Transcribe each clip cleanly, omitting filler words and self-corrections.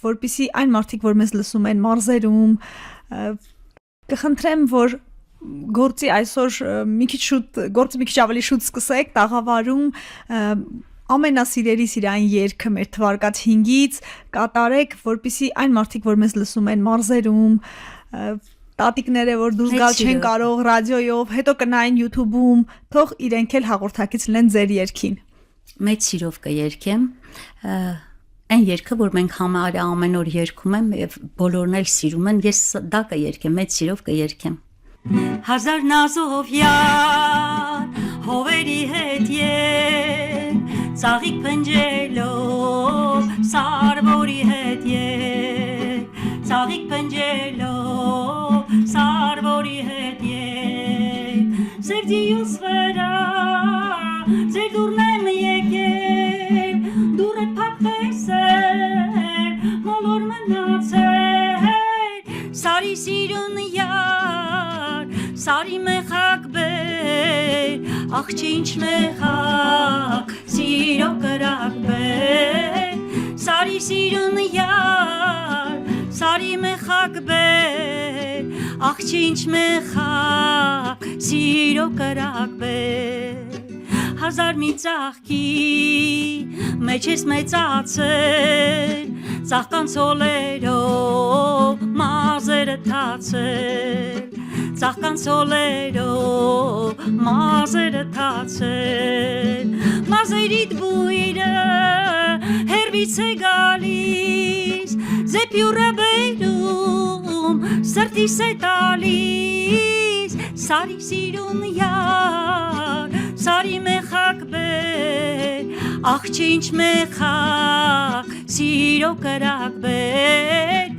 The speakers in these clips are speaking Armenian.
որպեսզի այն մարդիկ, որ մեզ լսում են մարզերում, կխնդրեմ, որ գործի այսօր մի քիչ ավելի շուտ սկսեք տաղավարում ամենասիրելիս իրային երգը մեր թվարկած 5-ից կատարեք, որպեսզի այն մարդիկ, որ մեզ լսում են մարզերում, տատիկները, որ դուրս գալ չեն կարող ռադիոյով, հետո կնային YouTube-ում, թող իրենք էլ հաղորդակից լինեն ձեր երգին։ Մեծ սիրով կերգեմ, այն երգը, որ մենք համարյա ամեն օր երգում եմ եւ բոլորն էլ սիրում են, ես դա կերգեմ, մեծ սիրով կերգեմ։ Հազար նազով յար հովերի հետ երգ ծաղիկ փնջելով սարվորի հետ երգ ծաղիկ փնջելով սարվորի հետ երգ ձեր դիյուս վրա ձեր դուրն եմ եկել դուրը փակվեցել մոլոր մնացել սարի սիրուն յար սարի մեխակ բեր ախ ինչ մեխակ սիրո կրակ բեր սարի սիրուն յար սարի մեխակ բեր ախ ինչ մեխակ սիրո կրակ բեր հազար մի ծաղկի մեջ ես մեծացել ծաղկան ցոլերով մազերը թացել ծաղկան ցոլերով մազերը թացել մազերիդ բույրը հերվից է գալիս զեպյուրը բերում սրտիս է տալիս սարի սիրուն յար սարի մեխակ բեր ախ ինչ մեխակ սիրո կրակ բեր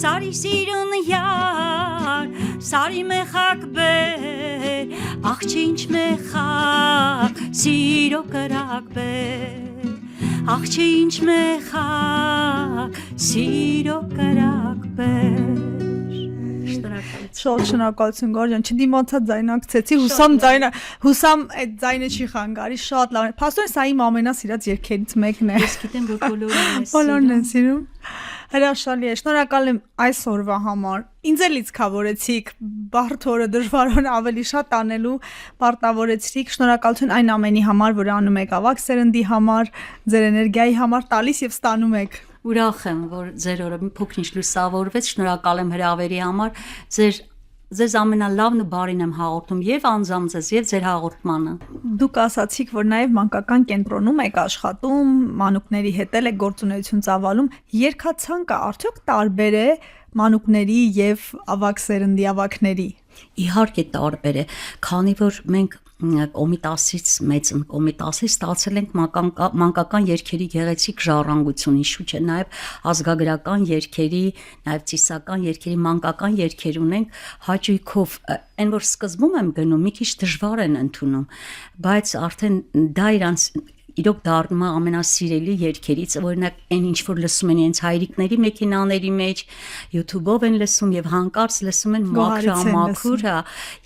սարի սիրուն յար սարի մեխակ բեր ախ ինչ մեխակ սիրո կրակ բեր ախ ինչ մեխակ սիրո կրակ բեր Շատ շնորհակալություն Գորջան, չդիմացա ձայնակցեցի, հուսամ այդ ձայնը չի խանգարի, շատ լավ է։ Փաստորեն սա իմ ամենասիրած երգերից մեկն է։ Ես գիտեմ, որ բոլորն են սիրում։ Հրաշալի է, շնորհակալ եմ այսօրվա համար։ Ինձ էլ լիցքավորեցիք, բարդ օրը դժվար օրը ավելի շատ անելու պարտավորեցիք։ Շնորհակալություն այն ամենի համար, որ անում եք ավագ սերնդի համար, ձեր էներգիայի համար տալիս եւ ստանում եք։ Ուրախ եմ, որ ձեր օրը մի փոքրինչ լուսավորվեց, շնորհակալ եմ հրավերի համար, ձեզ ամենալավն ու բարին եմ հաղորդում եւ անձամբ ձեզ եւ ձեր հաղորդմանը։ Դուք ասացիք, որ նաեւ մանկական կենտրոնում եք աշխատում, մանուկների հետ եք գործունեություն ծավալում, երգացանկը արդյոք տարբեր է մանուկների եւ ավագ սերնդի ավագների։ Իհարկե տարբեր է, քանի որ մենք Կոմիտասից մեծ Կոմիտասից ստացել ենք մանկական երգերի գեղեցիկ ժառանգություն, ինչու՞ չէ, նաև ազգագրական երգերի, նաև ծիսական երգերի, մանկական երգեր ունենք, հաճույքով այն որ սկզբում եմ գնում, մի քիչ դժվար են ընդունում, բայց արդեն դա իրանց իրոք դառնում է ամենասիրելի երգերից, օրինակ այն ինչ որ լսում են իրենց հայրիկների մեքենաների մեջ, YouTube-ով են լսում եւ հանկարծ լսում են մաքրամաքուր,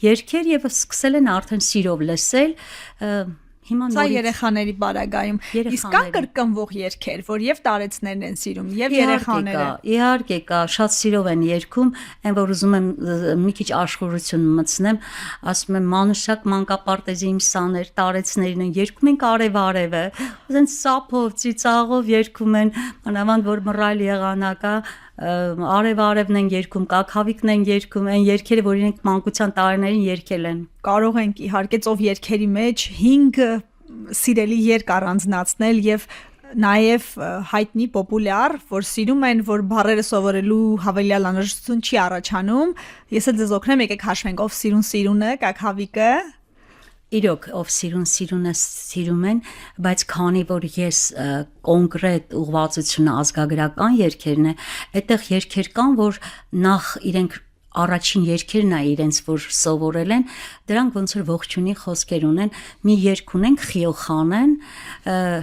երգեր եւ սկսել են արդեն սիրով լսել, հիմա Սա երեխաների բարագայում, իսկ կան կրկնվող երգեր, որ եւ տարեցներն են սիրում, եւ երեխաները։ Իհարկե կա, շատ սիրով են երգում, այն որ ուզում եմ մի քիչ աշխորհություն մտցնեմ, ասում եմ մանուշակ մանկապարտեզի իմ սաներ, տարեցներն են երգում են արև-արևը, ասենց սափով, ծիծաղով երգում են, մանավանդ որ մռայլ եղանակ է, արև-արևն են երգում, կաքավիկն են երգում, այն երգերը, որ իրենք մանկության տարիներին երգել են։ Կարող ենք իհարկե ծով երգերի մեջ 5 սիրելի երգ առանձնացնել եւ նաեւ հայտնի պոպուլյար, որ սիրում են, որ բառերը սովորելու հավելյալ անհրաժեշտություն չի առաջանում։ Ես էլ ձեզ օգնեմ, եկեք հաշվենք, ով սիրուն-սիրունը, կաքավիկը։ Իրոք, ով սիրուն-սիրունը սիրում են, բայց քանի որ ես կոնկրետ ուղղվածությունը ազգագրական երգերն է, այդտեղ երգեր կան, որ նախ իրենք առաջին երգերն է իրենց որ սովորել են, դրանք ոնց որ ողջունի խոսքեր ունեն, մի երգ ունենք Խիոխանեն,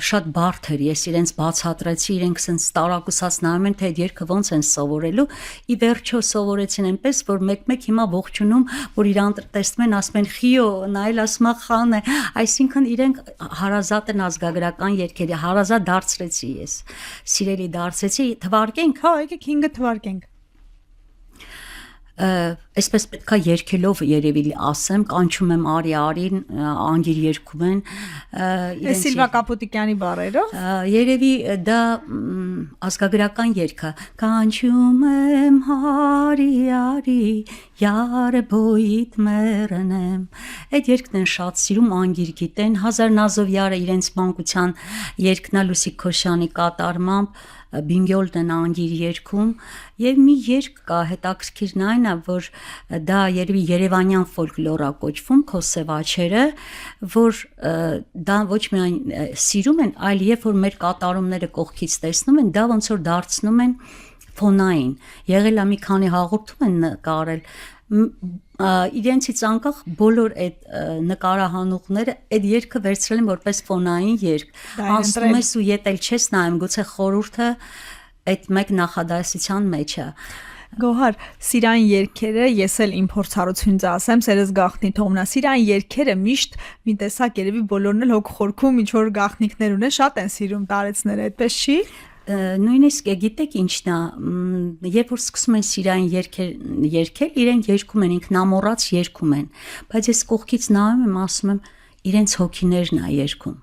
շատ բարդ էր, ես իրենց բացատրեցի, իրենք sense տարակուսած նայում են, թե այդ երգը ոնց են սովորելու, ի վերջո սովորեցին այնպես, որ մեկ-մեկ հիմա ողջունում, որ իրան տեսնում են, ասում են Խիո, նայել ասում է Խան է, այսինքն իրենք հարազատ են ազգագրական երգերի, հարազատ դարձրեցի ես, սիրելի դարձեցի, թվարկենք, Հա, եկեք 5 թվարկենք։ Այսպես պետքա երկելով երևի ասեմ, կանչում եմ արի, անգիր երգում են Սիլվա Կապուտիկյանի բառերով։ Երևի դա ազգագրական երգ է, կանչում եմ արի, յարը բոյիտ մեռնեմ, այդ երգն են շատ սիրում, անգիր գիտեն, Հազար Նազովյարը իրենց մանկության երգնա Լուսիկ Քոշյանի կատարմամբ Բինգյոլն են անգիր երգում եւ մի երգ կա հետաքրքիրն այն է որ դա երևի երևանյան ֆոլկլորա կոչվում Քոսեվաչերը որ դա ոչ միայն սիրում են այլ երբ որ մեր կատարումները կողքից տեսնում են դա ոնց որ դարձնում են ֆոնային եղել է մի քանի հաղորդում են նկարել իրենցից անկախ բոլոր այդ նկարահանողները այդ երգը վերցրել են որպես ֆոնային երգ անցնում ես ու ետել չես նայում գուցե խորհուրդը այդ մեկ նախադասության մեջ է Գոհար, սիրային երգերը, ես էլ իմ փորձառությունից ասեմ, սերս գախնի թողնա, սիրային երգերը միշտ մի տեսակ երևի բոլորն էլ հոգ խորքում ինչ որ գախնիկներ ունեն, շատ են սիրում տարեցները, այդպես չի։ Նույնիսկ գիտեք ինչն է երբ որ սկսում են սիրային երգել իրենք երգում են ինքնամոռաց երգում են բայց ես կողքից նայում եմ ասում եմ իրենց հոգիներն է երգում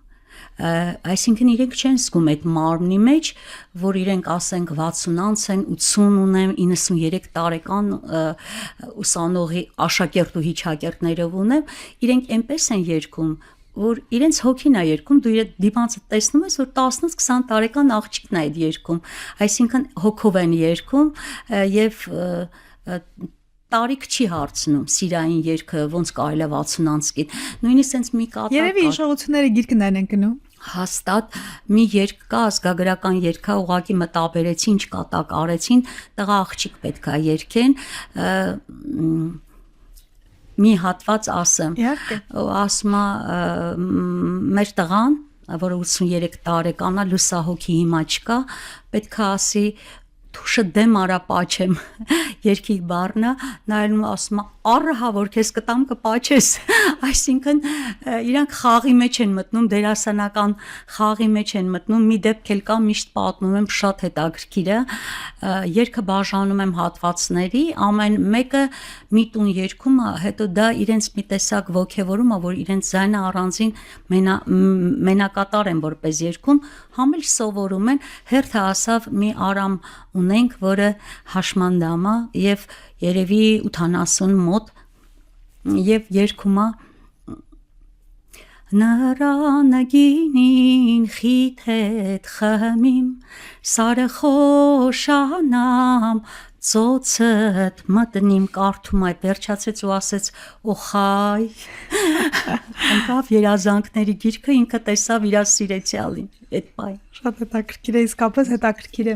այսինքն իրենք չեն զգում այդ մարմնի մեջ որ իրենք ասենք 60 անց են 80 ունեմ 93 տարեկան ուսանողի աշակերտ ու հիջակերտներով ունեմ իրենք այնպես են երգում որ իրենց հոգին է երգում դու իր դիպանցը տեսնում ես որ 10-20 տարեկան աղջիկն է այդ երգում այսինքն հոգով են երգում եւ տարիք չի հարցնում սիրային երգը ոնց կարելի է 60 անց գիտ նույնիսկ sense մի կատակ Երևի հիշողությունների գիրկն են գնում հաստատ մի երգ կա ազգագրական երգա ուղակի մտաբերեցի ինչ կատակ արեցին տղա աղջիկ պետքա երգեն մի հատված ասեմ ասում է մեր տղան որը 83 տարեկան է լուսահոգի հիմա չկա պետքա ասի թուշը դեմ արա պաչեմ երկի բառնա նայում ասում առհա որ քեզ կտամ կպաչես այսինքն իրանք խաղի մեջ են մտնում դերասանական խաղի մեջ են մտնում մի դեպք էլ կա միշտ պատմում եմ շատ հետաքրքիր է երգը բաժանում եմ հատվածների ամեն մեկը մի տուն երգում է հետո դա իրենց մի տեսակ ոգևորում է որ իրենց ձայնը առանձին մենակատար են որպես երգում համ էլ սովորում են հերթը ասավ մի արամ ունենք որը հաշմանդամ է եւ երևի 80 մոտ եւ երգում է Նրանագինին խիթետ խմիմ սարը խոշանամ ծոցդ մտնիմ կարդում այ վերջացեց ու ասեց օխայ անկավ երազանքների գիրքը ինքը տեսավ իր սիրեցյալին այդ բայ Շատ հետաքրքիր է իսկապես հետաքրքիր է